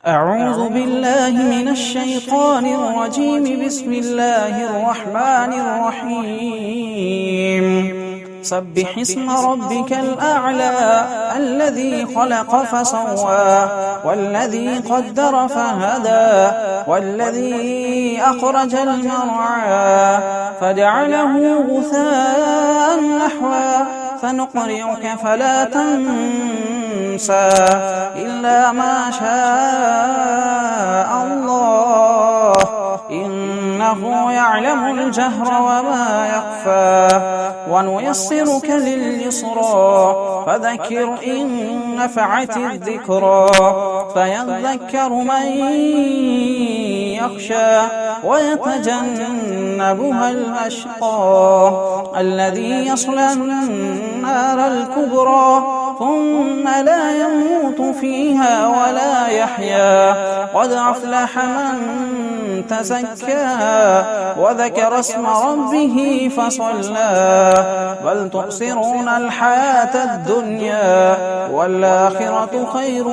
أعوذ بالله من الشيطان الرجيم. بسم الله الرحمن الرحيم. سبح اسم ربك الأعلى الذي خلق فسوى والذي قدر فهدى والذي أخرج المرعى فجعله غثاء نحوا فنقرئك فلا تنسى إلا ما شاء الله إنه يعلم الجهر وما يخفى ونيسرك لليسرى فذكر إن نفعت الذكرى فيذكر من يخشى ويتجنبها الأشقى الذي يصلى النار الكبرى ثم لا يموت فيها ولا يحيا قد أفلح من تزكى وذكر اسم ربه فصلى بل تؤثرون الحياة الدنيا والآخرة خير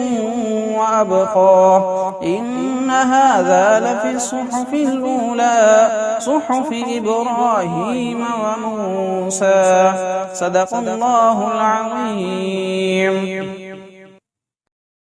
وأبقى إن هذا لفي الصحف الأولى صحف إبراهيم وموسى. صدق الله العظيم.